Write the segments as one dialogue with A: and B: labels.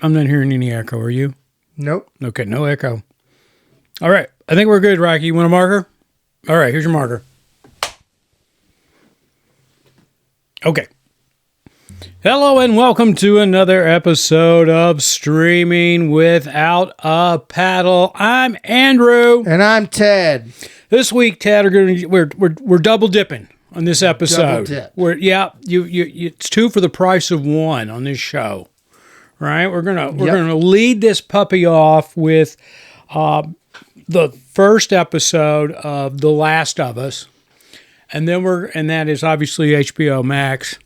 A: I'm not hearing any echo. Are you?
B: Nope.
A: Okay, no echo. All right. I think we're good, Rocky. You want a marker? All right, here's your marker. Okay. Hello and welcome to another episode of Streaming Without a Paddle. I'm Andrew.
B: And I'm Ted.
A: This week, Ted, we're double dipping on this episode.
B: Double dip.
A: It's two for the price of one on this show. Right? We're gonna lead this puppy off with the first episode of The Last of Us, and that is obviously HBO Max,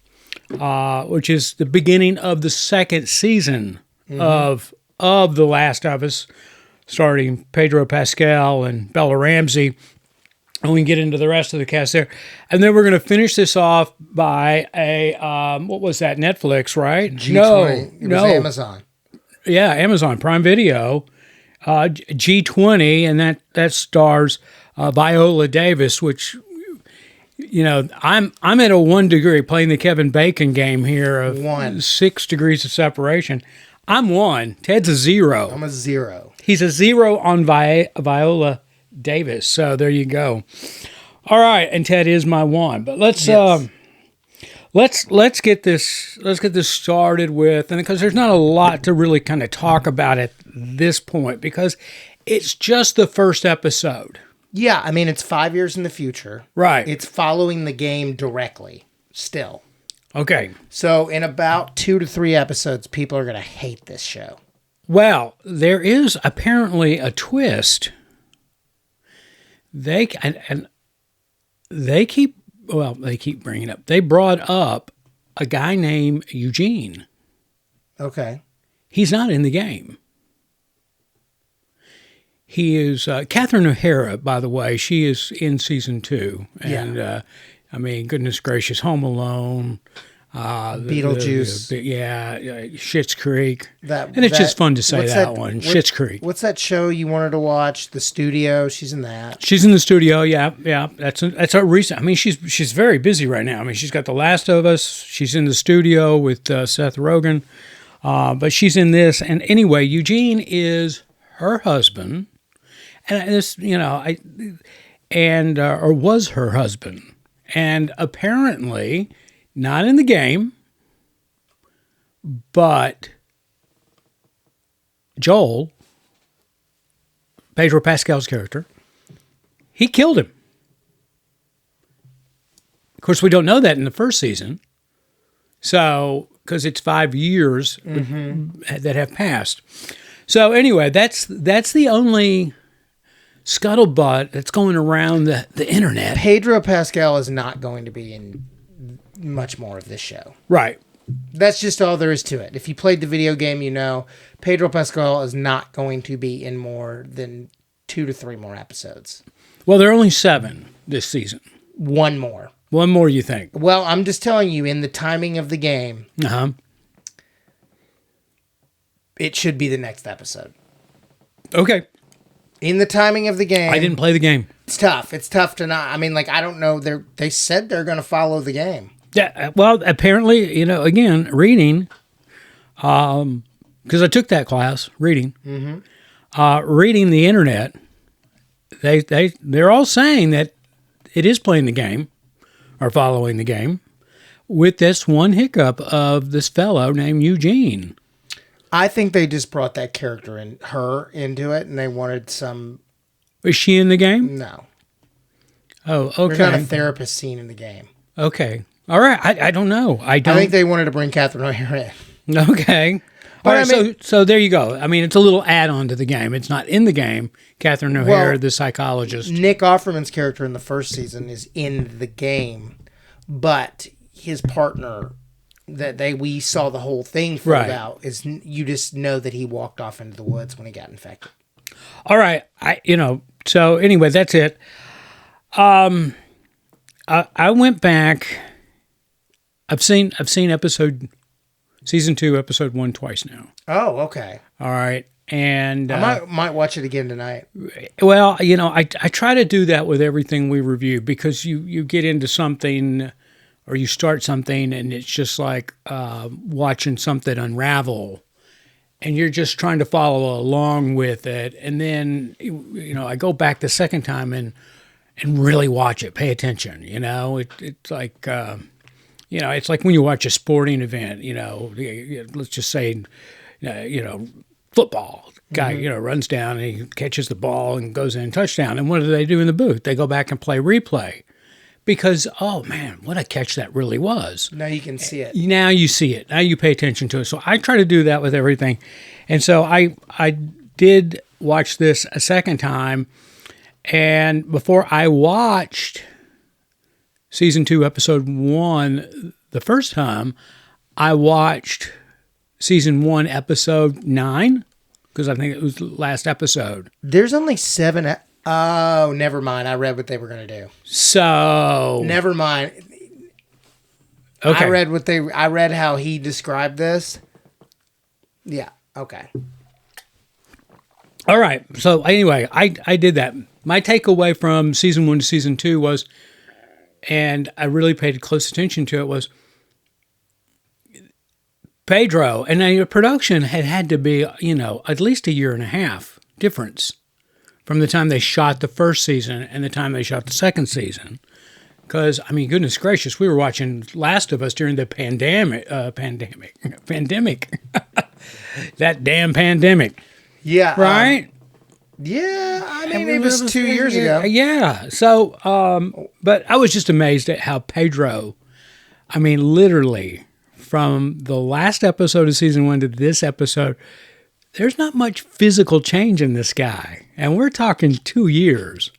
A: which is the beginning of the second season of The Last of Us, starring Pedro Pascal and Bella Ramsey. And we can get into the rest of the cast there. And then we're going to finish this off by a, what was that, Netflix, right?
B: G20. It was Amazon.
A: Yeah, Amazon, PrimeVideo, G20, and that stars Viola Davis, which, you know, I'm at a 1 degree playing the Kevin Bacon game here of 6 degrees of separation. I'm 1. Ted's a 0.
B: I'm a 0. He's
A: a 0 on Viola Davis. So there you go. All right, and Ted is my 1. But let's get this started with, and because there's not a lot to really kind of talk about at this point because it's just the first episode.
B: Yeah, I mean it's 5 years in the future.
A: Right.
B: It's following the game directly still.
A: Okay.
B: So in about 2 to 3 episodes, people are going to hate this show.
A: Well, there is apparently a twist. They keep bringing up. They brought up a guy named Eugene.
B: Okay.
A: He's not in the game. He is Catherine O'Hara, by the way. She is in season 2, and I mean, goodness gracious, Home Alone,
B: Beetlejuice,
A: Schitt's Creek, and it's just fun to say that one. Schitt's Creek.
B: What's that show you wanted to watch? The Studio. She's in that.
A: She's in The Studio. Yeah. That's a recent. I mean, she's very busy right now. I mean, she's got The Last of Us. She's in The Studio with Seth Rogen, but she's in this. And anyway, Eugene is her husband, and this, you know, or was her husband, and apparently not in the game, but Joel, Pedro Pascal's character, he killed him. Of course, we don't know that in the first season. So, because it's 5 years that have passed. So anyway, that's the only scuttlebutt that's going around the internet.
B: Pedro Pascal is not going to be in much more of this show.
A: Right.
B: That's just all there is to it. If you played the video game, you know Pedro Pascal is not going to be in more than 2 to 3 more episodes.
A: Well, there are only 7 this season.
B: One more.
A: One more, you think?
B: Well, I'm just telling you, in the timing of the game, it should be the next episode.
A: Okay.
B: In the timing of the game.
A: I didn't play the game.
B: It's tough. It's tough to not. I mean, like, I don't know. They said they're going to follow the game.
A: Yeah. Well, apparently, you know, again, reading, because I took that class, reading. Reading the internet, they're all saying that it is playing the game or following the game with this one hiccup of this fellow named Eugene.
B: I think they just brought that character into it, and they wanted some.
A: Is she in the game?
B: No.
A: Oh, okay.
B: There's not a therapist scene in the game.
A: Okay. All right. I don't know. I
B: think they wanted to bring Catherine O'Hara in.
A: Okay. All right. I mean, so there you go. I mean, it's a little add-on to the game. It's not in the game. Catherine O'Hara, the psychologist.
B: Nick Offerman's character in the first season is in the game, but his partner that we saw the whole thing fold out is you just know that he walked off into the woods when he got infected.
A: All right. So anyway, that's it. I went back. I've seen season 2, episode 1 twice now.
B: Oh, okay.
A: All right. And
B: I might watch it again tonight.
A: Well, you know, I try to do that with everything we review because you get into something or you start something and it's just like watching something unravel. and you're just trying to follow along with it. And then, I go back the second time and really watch it, pay attention. It's like, it's like when you watch a sporting event, let's just say, football. Guy, runs down and he catches the ball and goes in touchdown. And what do they do in the booth? They go back and play replay because, oh man, what a catch that really was.
B: Now you can see it.
A: Now you see it. Now you pay attention to it. So I try to do that with everything. And so I did watch this a second time. And before I watched season 2, episode 1, the first time, I watched season 1, episode 9, because I think it was the last episode.
B: There's only 7. Oh, never mind. I read what they were going to do.
A: So
B: never mind.
A: Okay.
B: I read how he described this. Yeah. Okay.
A: All right. So anyway, I did that. My takeaway from season 1 to season 2 was, and I really paid close attention to it, was Pedro, and the production had to be, at least a year and a half difference from the time they shot the first season and the time they shot the second season. Because, goodness gracious, we were watching Last of Us during the pandemic. That damn pandemic.
B: Yeah.
A: Right?
B: Yeah, it was 2 years ago.
A: Yeah. So, but I was just amazed at how Pedro, literally, from the last episode of season 1 to this episode, there's not much physical change in this guy. And we're talking 2 years,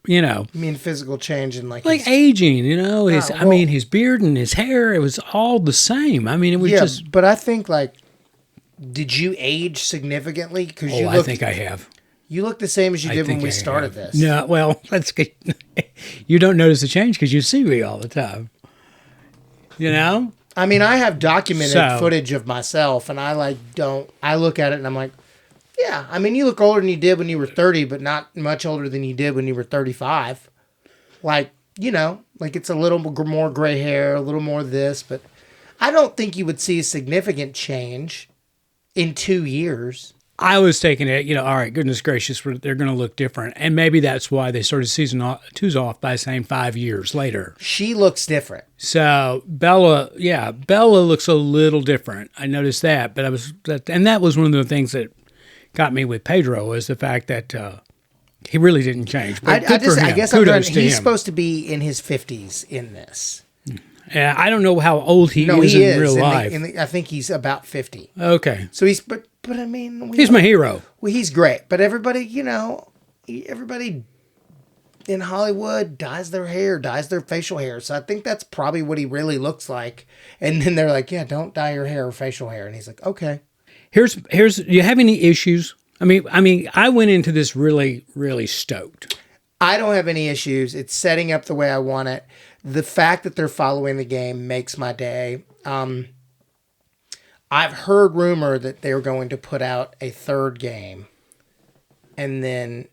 A: You
B: mean physical change in like
A: aging, his beard and his hair, it was all the same. It was just...
B: But I think, did you age significantly? Because
A: I think I have.
B: You look the same as you did when we started this.
A: No, well, that's good. You don't notice the change because you see me all the time.
B: I have documented footage of myself, and I look at it and I'm like, yeah, you look older than you did when you were 30, but not much older than you did when you were 35. It's a little more gray hair, a little more this, but I don't think you would see a significant change in 2 years.
A: I was taking it, all right, goodness gracious, they're going to look different. And maybe that's why they started season 2's off by saying 5 years later.
B: She looks different.
A: So Bella looks a little different. I noticed that, and that was one of the things that got me with Pedro was the fact that he really didn't change. But
B: I guess he's supposed to be in his 50s in this.
A: Yeah, I don't know how old he is in real life.
B: I think he's about 50.
A: Okay.
B: So he's, but
A: he's my hero.
B: Well, he's great. But everybody, everybody in Hollywood dyes their hair, dyes their facial hair. So I think that's probably what he really looks like. And then they're like, yeah, don't dye your hair or facial hair. And he's like, okay. Here's.
A: Do you have any issues? I went into this really, really stoked.
B: I don't have any issues. It's setting up the way I want it. The fact that they're following the game makes my day. I've heard rumor that they're going to put out a third game. And then...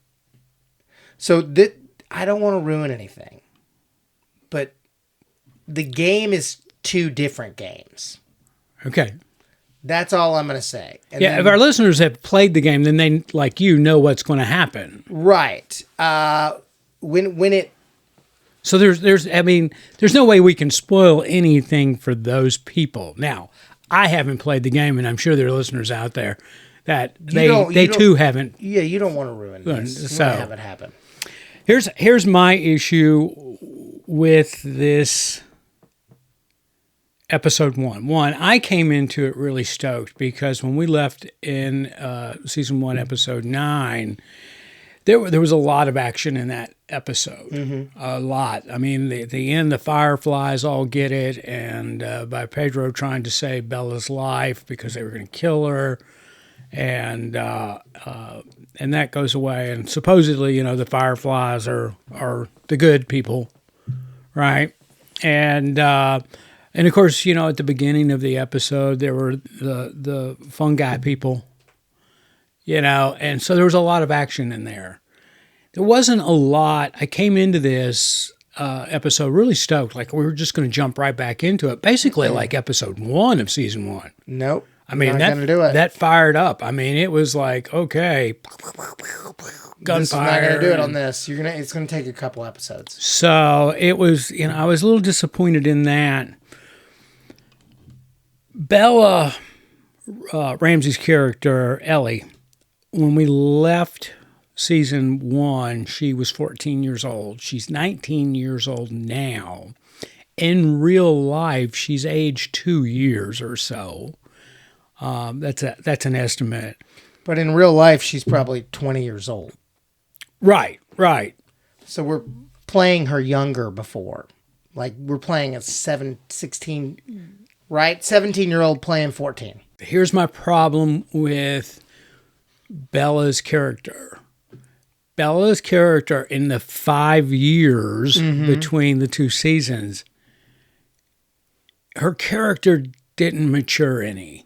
B: So I don't want to ruin anything. But the game is 2 different games.
A: Okay.
B: That's all I'm going to say. And
A: if our listeners have played the game, then they, like know what's going to happen.
B: Right. When it...
A: So there's no way we can spoil anything for those people. Now, I haven't played the game, and I'm sure there are listeners out there that they too haven't.
B: Yeah, you don't want to ruin this. You want to have it happen.
A: Here's my issue with this episode 1. One, I came into it really stoked because when we left in season 1, episode 9, there was a lot of action in that episode. Mm-hmm. A lot. At the end, the Fireflies all get it, and by Pedro trying to save Bella's life because they were going to kill her, and that goes away. And supposedly, the Fireflies are the good people, right? And of course, at the beginning of the episode, there were the fungi people. And so there was a lot of action in there. There wasn't a lot. I came into this episode really stoked, like we were just going to jump right back into it, basically like episode 1 of season 1.
B: Nope.
A: I mean,
B: Not gonna do it.
A: that fired up. I mean, it was like, okay, gunfire.
B: This is not going to do it on this. It's going to take a couple episodes.
A: So it was, I was a little disappointed in that. Bella Ramsey's character, Ellie, when we left season 1, she was 14 years old. She's 19 years old now. In real life, she's aged 2 years or so. That's an estimate.
B: But in real life, she's probably 20 years old.
A: Right.
B: So we're playing her younger before. Like, we're playing a 16, right? 17-year-old playing 14.
A: Here's my problem with Bella's character. Bella's character in the 5 years between the 2 seasons, her character didn't mature any.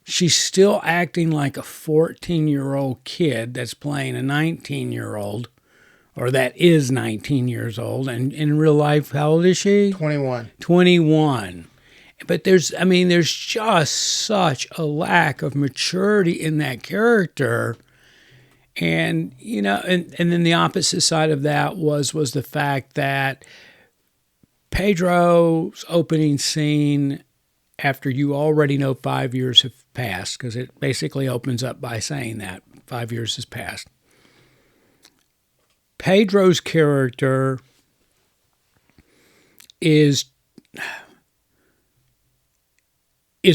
A: She's still acting like a 14-year-old kid that's playing a 19-year-old, or that is 19 years old. And in real life, how old is she?
B: 21.
A: 21. But there's just such a lack of maturity in that character. And, and then the opposite side of that was the fact that Pedro's opening scene, after you already know 5 years have passed, because it basically opens up by saying that 5 years has passed. Pedro's character is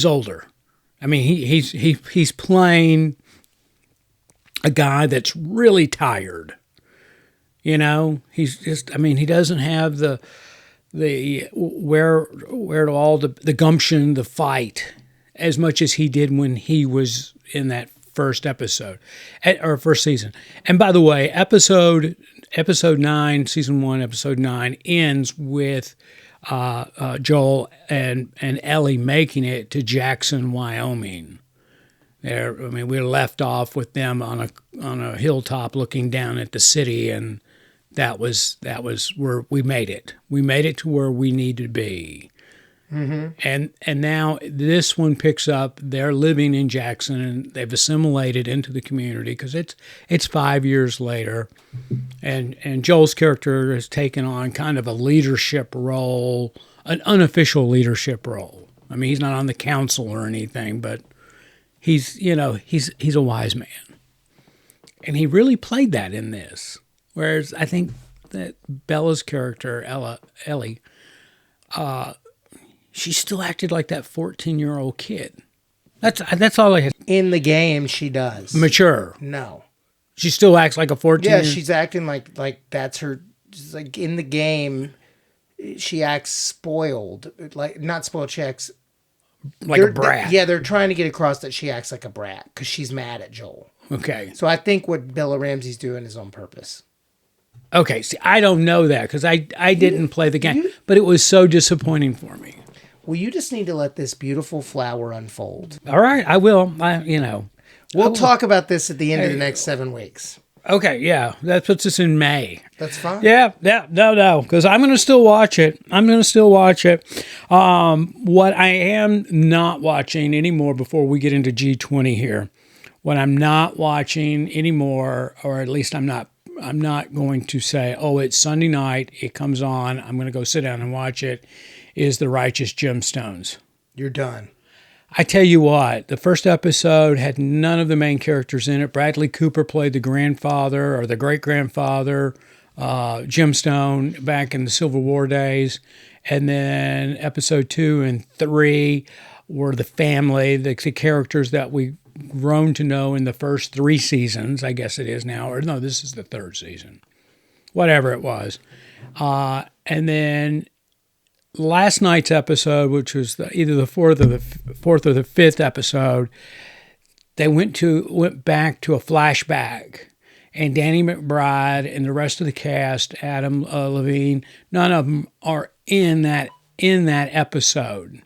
A: older. I mean, he's playing a guy that's really tired. He's just, he doesn't have the where to all the gumption, the fight, as much as he did when he was in that first episode, or first season. And by the way, episode 9, season 1, episode 9 ends with Joel and Ellie making it to Jackson, Wyoming. We left off with them on a hilltop looking down at the city, and that was where we made it. We made it to where we need to be. Mm-hmm. And now this one picks up. They're living in Jackson, and they've assimilated into the community because it's 5 years later, and Joel's character has taken on kind of a leadership role, an unofficial leadership role. He's not on the council or anything, but he's a wise man, and he really played that in this. Whereas I think that Bella's character, Ellie, she still acted like that 14-year-old kid. That's all I had.
B: In the game, she does.
A: Mature.
B: No.
A: She still acts like a 14.
B: Yeah, she's acting like that's her. Like in the game, she acts spoiled. Like not spoiled. She acts
A: like a brat.
B: They're trying to get across that she acts like a brat because she's mad at Joel.
A: Okay.
B: So I think what Bella Ramsey's doing is on purpose.
A: Okay. See, I don't know that because I didn't play the game, but it was so disappointing for me.
B: Well, you just need to let this beautiful flower unfold.
A: All right, I will.
B: We'll talk about this at the end of the next 7 weeks.
A: Okay, yeah, that puts us in May.
B: That's fine.
A: Yeah, no, because I'm going to still watch it. What I am not watching anymore before we get into G20 here, what I'm not watching anymore, or at least I'm not going to say, oh, it's Sunday night, it comes on, I'm going to go sit down and watch it, is The Righteous Gemstones.
B: You're done.
A: I tell you what, the first episode had none of the main characters in it. Bradley Cooper played the grandfather or the great-grandfather, Gemstone, back in the Civil War days. And then episode 2 and 3 were the family, the characters that we've grown to know in the first 3 seasons, I guess it is now. Or no, this is the 3rd season. Whatever it was. And then last night's episode, which was either the fourth or the fifth episode, they went back to a flashback, and Danny McBride and the rest of the cast, Adam Levine, none of them are in that episode.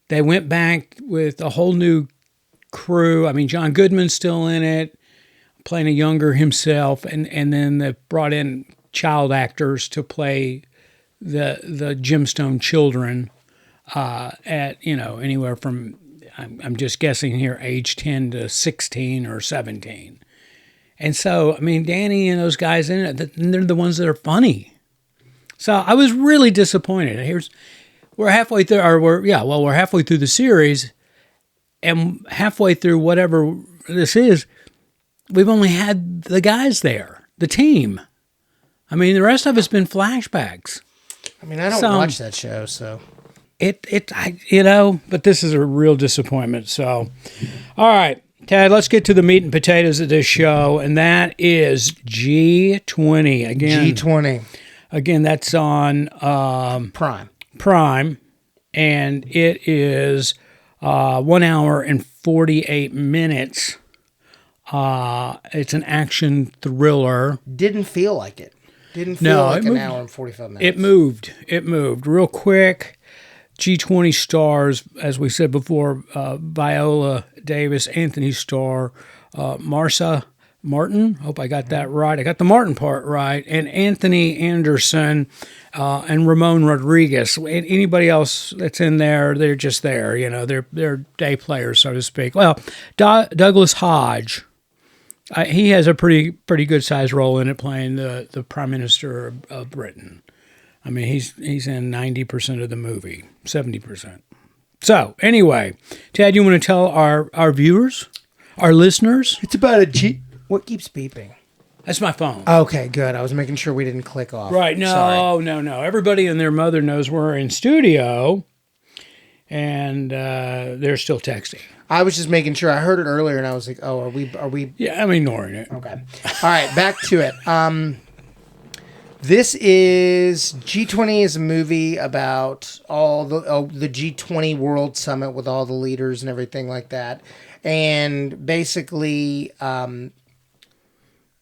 A: They went back with a whole new crew. John Goodman's still in it, playing a younger himself, and then they brought in child actors to play the Gemstone children. at, anywhere from, I'm just guessing here, age 10 to 16 or 17. And so, Danny and those guys in it, they're the ones that are funny. So I was really disappointed. We're halfway through, we're halfway through the series, and halfway through whatever this is, we've only had the guys there, the team. The rest of it's been flashbacks.
B: I don't watch that show, so.
A: But this is a real disappointment. So, all right, Ted, let's get to the meat and potatoes of this show, and that is G20.
B: G20.
A: Again, that's on Prime, and it is 1 hour and 48 minutes. It's an action thriller.
B: Didn't feel like it. Didn't feel like an hour and 45 minutes.
A: It moved real quick. G20 stars, as we said before, Viola Davis, Anthony Starr, Marsha Martin. Hope I got that right. I got the Martin part right. And Anthony Anderson and Ramon Rodriguez. Anybody else that's in there, they're just there. They're day players, so to speak. Well, Douglas Hodge. He has a pretty good sized role in it, playing the Prime Minister of Britain. He's in 90% of the movie, 70%. So anyway, Ted, you want to tell our viewers, our listeners?
B: It's about What keeps beeping?
A: That's my phone.
B: Okay, good. I was making sure we didn't click off.
A: Right? No. Everybody and their mother knows we're in studio, and they're still texting.
B: I was just making sure. I heard it earlier, and I was like, "Oh, are we?"
A: Yeah, I'm ignoring it.
B: Okay. All right, back to it. This is G20 is a movie about all the G20 World Summit with all the leaders and everything like that, and basically,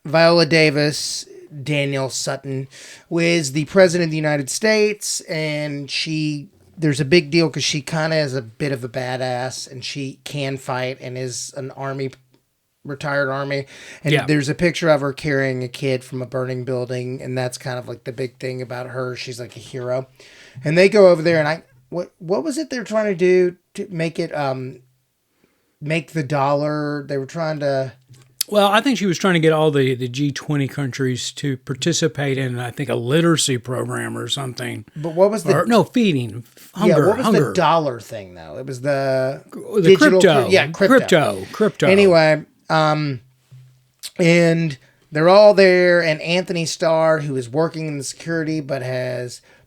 B: Viola Davis, Daniel Sutton, was the president of the United States, and there's a big deal because she kind of is a bit of a badass, and she can fight and is an retired army. And there's a picture of her carrying a kid from a burning building, and that's kind of like the big thing about her. She's like a hero. And they go over there, and what was it they're trying to do to make it make the dollar? They were trying to.
A: Well, I think she was trying to get all the G20 countries to participate in, I think, a literacy program or something.
B: But what was
A: feeding, hunger.
B: Yeah, what was the dollar thing, though? It was the
A: digital, crypto. Crypto.
B: Anyway, and they're all there, and Anthony Starr, who is working in the security, but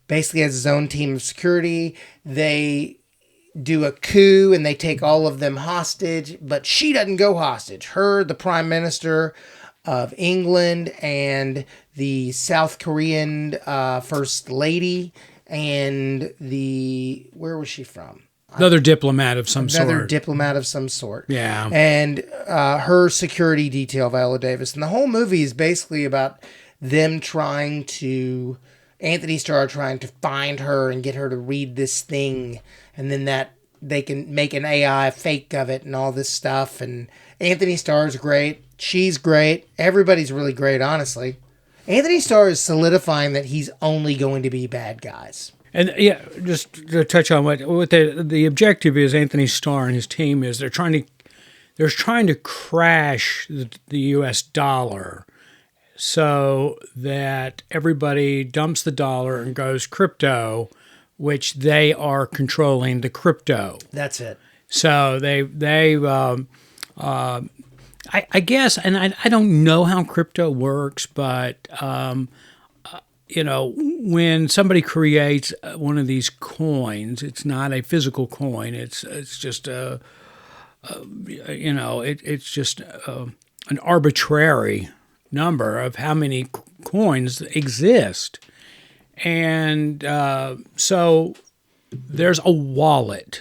B: basically has his own team of security, they do a coup and they take all of them hostage, but she doesn't go hostage. Her, the Prime Minister of England, and the South Korean First Lady, and where was she from?
A: Another diplomat of some sort.
B: Another diplomat of some sort.
A: Yeah.
B: And her security detail, Viola Davis. And the whole movie is basically about them Anthony Starr trying to find her and get her to read this thing, and then that they can make an AI fake of it and all this stuff. And Anthony Starr's great. She's great. Everybody's really great, honestly. Anthony Starr is solidifying that he's only going to be bad guys.
A: And just to touch on what the objective is, Anthony Starr and his team is they're trying to crash the U.S. dollar so that everybody dumps the dollar and goes crypto, which they are controlling the crypto.
B: That's it. So
A: I guess, and I don't know how crypto works, but when somebody creates one of these coins, it's not a physical coin. It's just it's just an arbitrary number of how many coins exist. And so there's a wallet,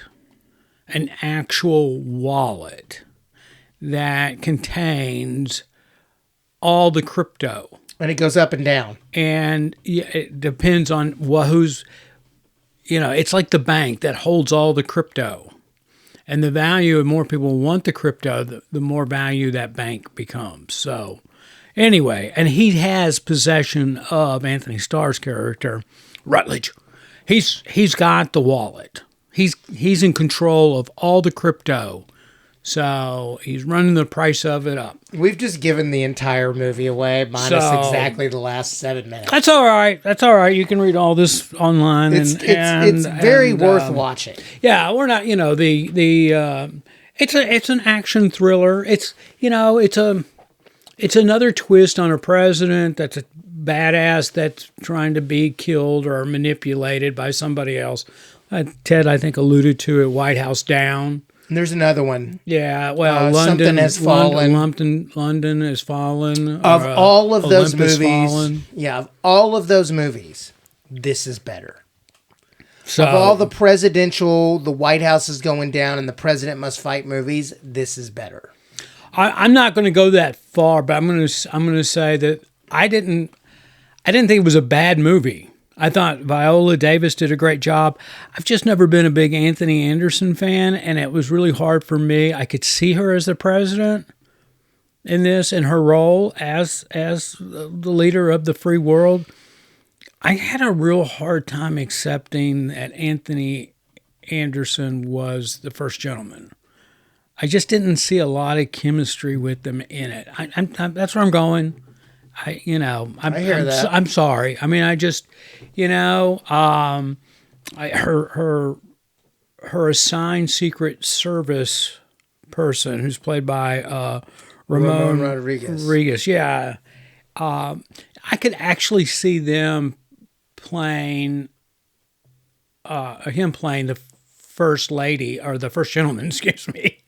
A: an actual wallet that contains all the crypto.
B: And it goes up and down.
A: And it depends on who's, it's like the bank that holds all the crypto. And the value, the more people want the crypto, the more value that bank becomes. So anyway, and he has possession of Anthony Starr's character, Rutledge. He's got the wallet. He's in control of all the crypto. So he's running the price of it up.
B: We've just given the entire movie away, minus exactly the last 7 minutes.
A: That's all right. That's all right. You can read all this online.
B: It's very worth watching.
A: Yeah, we're not. It's an action thriller. It's another twist on a president that's a badass that's trying to be killed or manipulated by somebody else. Ted, I think, alluded to it. White House Down.
B: And there's another one.
A: Yeah, well,
B: London has fallen.
A: London has fallen.
B: Of all of those
A: Olympus
B: movies,
A: fallen.
B: of all of those movies, this is better.
A: So,
B: of all the presidential, the White House is going down, and the president must fight movies, this is better.
A: I'm not going to go that far, but I'm going to say that I didn't think it was a bad movie. I thought Viola Davis did a great job. I've just never been a big Anthony Anderson fan, and it was really hard for me. I could see her as the president in this, in her role as the leader of the free world. I had a real hard time accepting that Anthony Anderson was the first gentleman. I just didn't see a lot of chemistry with them in it. That's where I'm going. I hear that. I'm sorry. I mean, I just, her assigned Secret Service person, who's played by Ramon Rodriguez. Yeah, I could actually see them playing the first lady or the first gentleman, excuse me,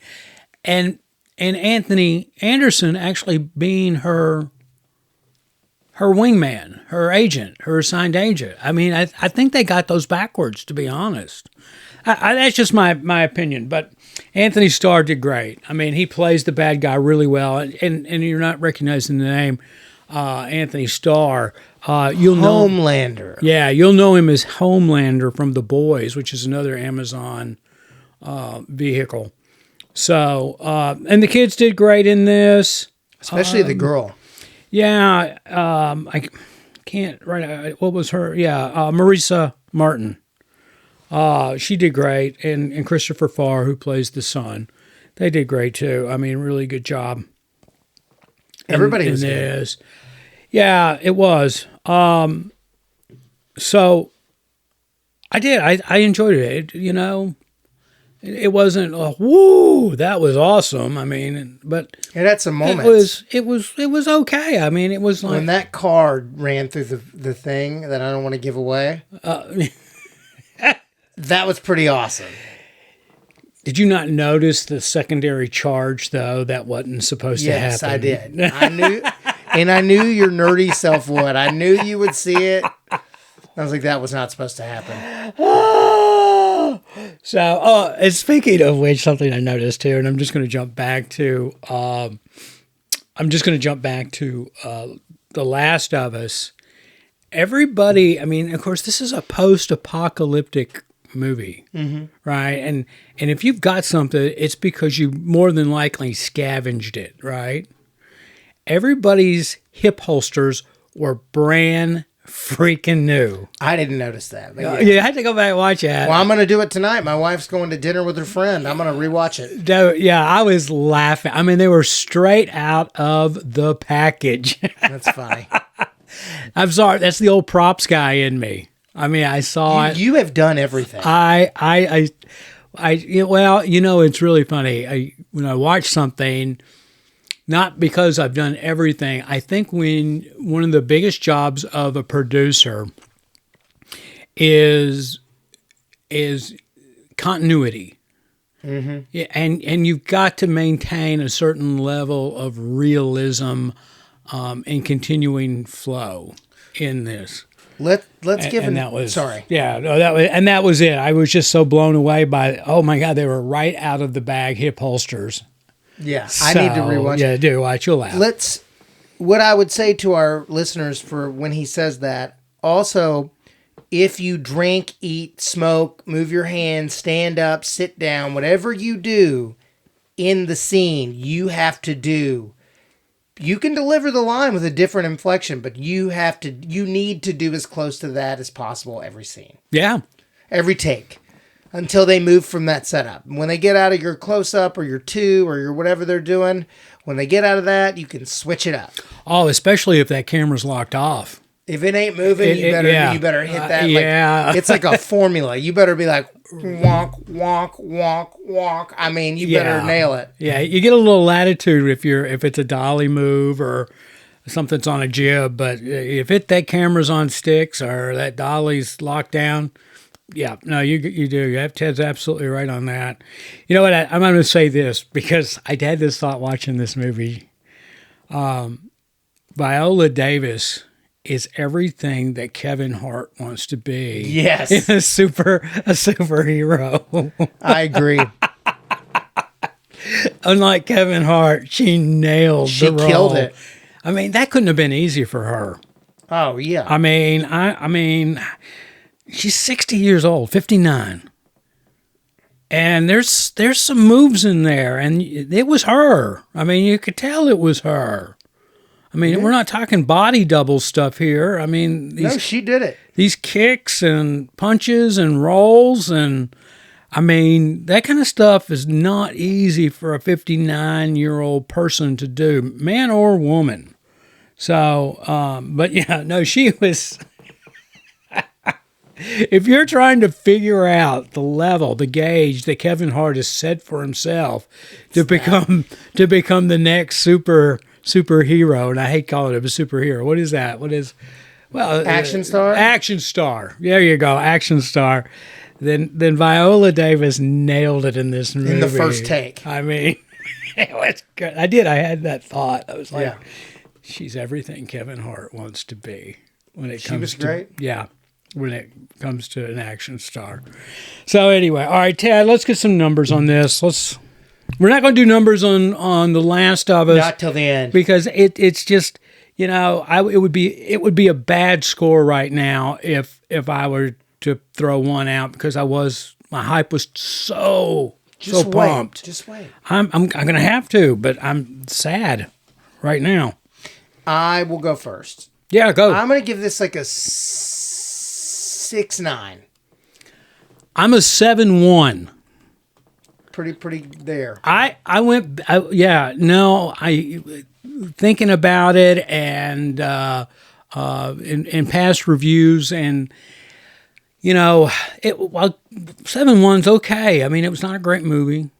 A: and Anthony Anderson actually being her wingman, her agent, her assigned agent. I mean, I think they got those backwards, to be honest. That's just my opinion. But Anthony Starr did great. I mean, he plays the bad guy really well. And you're not recognizing the name Anthony Starr. You'll know
B: Homelander.
A: Yeah, you'll know him as Homelander from The Boys, which is another Amazon vehicle. So, and the kids did great in this.
B: Especially the girl.
A: Yeah, I can't right. What was her? Yeah, Marisa Martin. She did great, and Christopher Farr, who plays the son, they did great too. I mean, really good job.
B: Everybody was good.
A: Yeah, it was. So I did. I enjoyed it. It wasn't woo, that was awesome. I mean, but
B: it had some moments.
A: It was okay. I mean, it was like
B: when that car ran through the thing that I don't want to give away. That was pretty awesome.
A: Did you not notice the secondary charge though? That wasn't supposed to happen.
B: Yes, I did. I knew your nerdy self would. I knew you would see it. I was like, that was not supposed to happen.
A: So, and speaking of which, something I noticed too, and I'm just going to jump back to, The Last of Us. Everybody, I mean, of course, this is a post-apocalyptic movie, right? And if you've got something, it's because you more than likely scavenged it, right? Everybody's hip holsters were brand freaking new.
B: I didn't notice that.
A: Yeah. You had to go back and watch it.
B: Well, I'm going to do it tonight. My wife's going to dinner with her friend. I'm going to rewatch it.
A: Yeah, I was laughing. I mean, they were straight out of the package.
B: That's funny.
A: I'm sorry. That's the old props guy in me. I mean, I saw it.
B: You have done everything.
A: Well, it's really funny. When I watch something, not because I've done everything. I think when one of the biggest jobs of a producer is continuity. Mm-hmm. Yeah, and you've got to maintain a certain level of realism and continuing flow in this.
B: Let's give him.
A: Sorry. Yeah, no, that was it. I was just so blown away by. Oh my God, they were right out of the bag hip holsters.
B: Yeah, I need to rewatch.
A: Yeah, do watch. You'll laugh.
B: What I would say to our listeners for when he says that. Also, if you drink, eat, smoke, move your hands, stand up, sit down, whatever you do in the scene, you have to do. You can deliver the line with a different inflection, but you need to do as close to that as possible every scene.
A: Yeah.
B: Every take. until they move from that setup. When they get out of your close-up or your 2 or your whatever they're doing, when they get out of that, you can switch it up.
A: Oh, especially if that camera's locked off.
B: If it ain't moving, you better hit that. Like, it's like a formula. You better be like, wonk, wonk, wonk, wonk. I mean, you better nail it.
A: Yeah, you get a little latitude if it's a dolly move or something's on a jib, but if that camera's on sticks or that dolly's locked down, yeah, no, you do. Ted's absolutely right on that. You know what? I'm going to say this because I had this thought watching this movie. Viola Davis is everything that Kevin Hart wants to be.
B: Yes,
A: a superhero.
B: I agree.
A: Unlike Kevin Hart, she nailed the role. She
B: killed it.
A: I mean, that couldn't have been easy for her.
B: Oh yeah.
A: I mean, she's 60 years old, 59. And there's some moves in there, and it was her. I mean, you could tell it was her. I mean, we're not talking body double stuff here. I mean,
B: no, she did it.
A: These kicks and punches and rolls, and I mean, that kind of stuff is not easy for a 59-year-old person to do, man or woman. So, but yeah, no, she was. If you're trying to figure out the level, the gauge that Kevin Hart has set for himself to become the next superhero, and I hate calling him a superhero. What is that?
B: Action star?
A: Action star. There you go, action star. Then Viola Davis nailed it in this movie.
B: In the first take.
A: I mean, it was good. I had that thought. I was like, she's everything Kevin Hart wants to be when it comes to.
B: She was great.
A: Yeah. When it comes to an action star. So anyway, all right, Ted, let's get some numbers on this. We're not going to do numbers on The Last of Us.
B: Not till the end.
A: Because it's just, it would be a bad score right now if I were to throw one out because my hype was so pumped.
B: Just wait.
A: I'm going to have to, but I'm sad right now.
B: I will go first.
A: Yeah, go.
B: I'm going to give this like a 6-9.
A: I'm a 7-1.
B: Pretty there.
A: Thinking about it and in past reviews and 7-1's okay. I mean, it was not a great movie.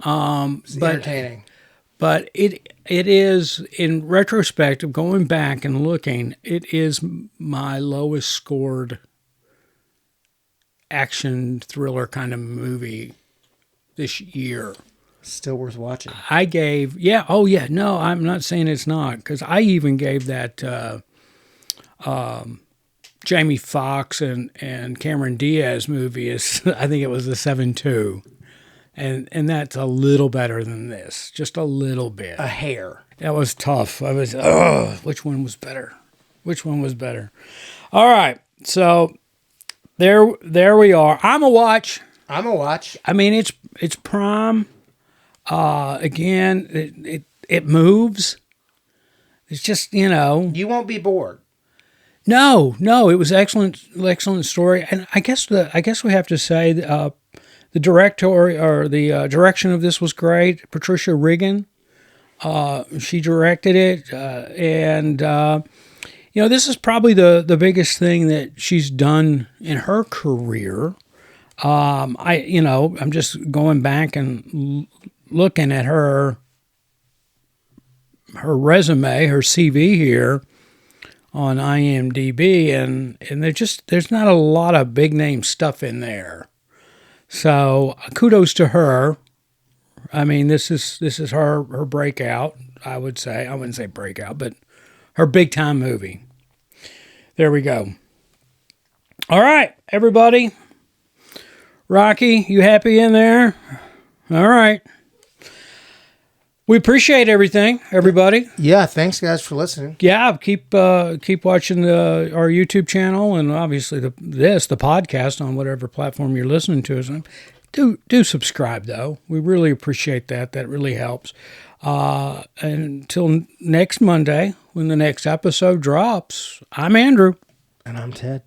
B: It's entertaining.
A: But it is, in retrospect of going back and looking, it is my lowest scored action thriller kind of movie this year.
B: Still worth watching.
A: I gave, no, I'm not saying it's not, because I even gave that Jamie Foxx and Cameron Diaz movie, I think it was a 7-2. And that's a little better than this, just a little bit.
B: A hair.
A: That was tough. I was, which one was better? All right, so there we are. I'm a watch. I mean, it's Prime. Again, it moves. It's just,
B: You won't be bored.
A: No, it was excellent story, and I guess we have to say the director or the direction of this was great. Patricia Riggin, she directed it, and this is probably the biggest thing that she's done in her career. I'm just going back and looking at her resume, her CV here on IMDb, and there's not a lot of big name stuff in there. So kudos to her. I mean, this is her breakout, I would say. I wouldn't say breakout, but her big time movie. There we go. All right, everybody. Rocky, you happy in there? All right. We appreciate everything, everybody.
B: Yeah, thanks guys for listening.
A: Yeah, keep watching our YouTube channel and obviously the podcast on whatever platform you're listening to us on. Do subscribe though. We really appreciate that. That really helps. Until next Monday when the next episode drops, I'm Andrew.
B: And I'm Ted.